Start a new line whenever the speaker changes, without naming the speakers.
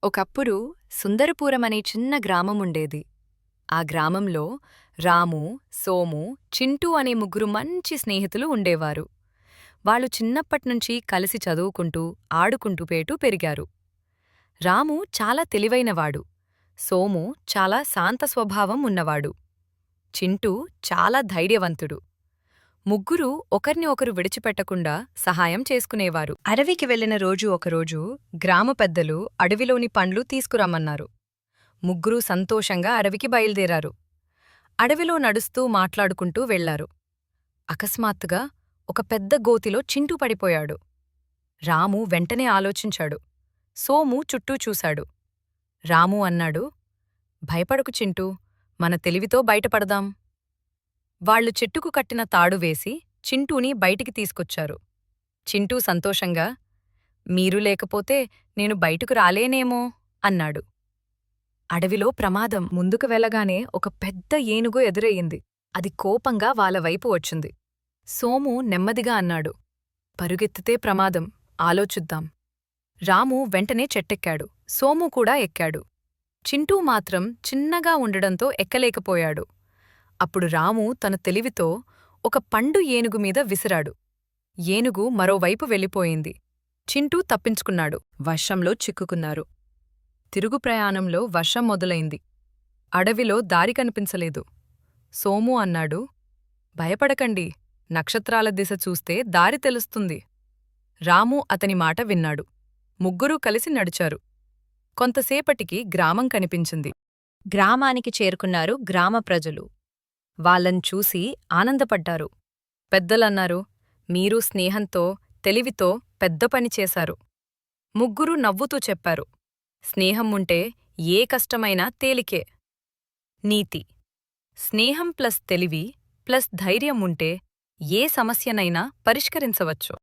ఒకప్పుడు సుందరపురమనే చిన్న గ్రామముండేది. ఆ గ్రామంలో రాము, సోము, చింటూ అనే ముగ్గురు మంచి స్నేహితులు ఉండేవారు. వాళ్ళు చిన్నప్పట్నుంచి కలిసి చదువుకుంటూ, ఆడుకుంటూ పెరిగారు. రాము చాలా తెలివైనవాడు. సోము చాలా శాంత స్వభావం ఉన్నవాడు. చింటూ చాలా ధైర్యవంతుడు. ముగ్గురూ ఒకర్ని ఒకరు విడిచిపెట్టకుండా సహాయం చేసుకునేవారు. అడవికి వెళ్లిన రోజు ఒకరోజు గ్రామ పెద్దలు అడవిలోని పండ్లు తీసుకురమ్మన్నారు. ముగ్గురూ సంతోషంగా అడవికి బయల్దేరారు. అడవిలో నడుస్తూ మాట్లాడుకుంటూ వెళ్లారు. అకస్మాత్తుగా ఒక పెద్ద గోతిలో చింటూ పడిపోయాడు. రాము వెంటనే ఆలోచించాడు. సోము చుట్టూ చూశాడు. రాము అన్నాడు, భయపడకు చింటూ, మన తెలివితో బయటపడదాం. వాళ్లు చెట్టుకు కట్టిన తాడు వేసి చింటూని బయటికి తీసుకొచ్చారు. చింటూ సంతోషంగా, మీరు లేకపోతే నేను బయటకు రాలేనేమో అన్నాడు. అడవిలో ప్రమాదం. ముందుకు వెళ్లగానే ఒక పెద్ద ఏనుగు ఎదురయ్యింది. అది కోపంగా వాళ్ళవైపు వచ్చింది. సోము నెమ్మదిగా అన్నాడు, పరుగెత్తితే ప్రమాదం, ఆలోచిద్దాం. రాము వెంటనే చెట్టెక్కాడు. సోము కూడా ఎక్కాడు. చింటూ మాత్రం చిన్నగా ఉండడంతో ఎక్కలేకపోయాడు. అప్పుడు రాము తన తెలివితో ఒక పండు ఏనుగు మీద విసిరాడు. ఏనుగు మరోవైపు వెళ్ళిపోయింది. చింటూ తప్పించుకున్నాడు. వర్షంలో చిక్కుకున్నారు. తిరుగు ప్రయాణంలో వర్షం మొదలైంది. అడవిలో దారి కనిపించలేదు. సోము అన్నాడు, భయపడకండి, నక్షత్రాల దిశ చూస్తే దారి తెలుస్తుంది. రాము అతని మాట విన్నాడు. ముగ్గురూ కలిసి నడిచారు. కొంతసేపటికి గ్రామం కనిపించింది. గ్రామానికి చేరుకున్నారు గ్రామ ప్రజలు. వాళ్ళని చూసి ఆనందపడ్డారు. పెద్దలన్నారు, మీరు స్నేహంతో, తెలివితో పెద్ద పని చేశారు. ముగ్గురూ నవ్వుతూ చెప్పారు, స్నేహం ఉంటే ఏ కష్టమైనా తేలికే. నీతి: స్నేహం ప్లస్ తెలివి ప్లస్ ధైర్యం ఉంటే ఏ సమస్యనైనా పరిష్కరించవచ్చు.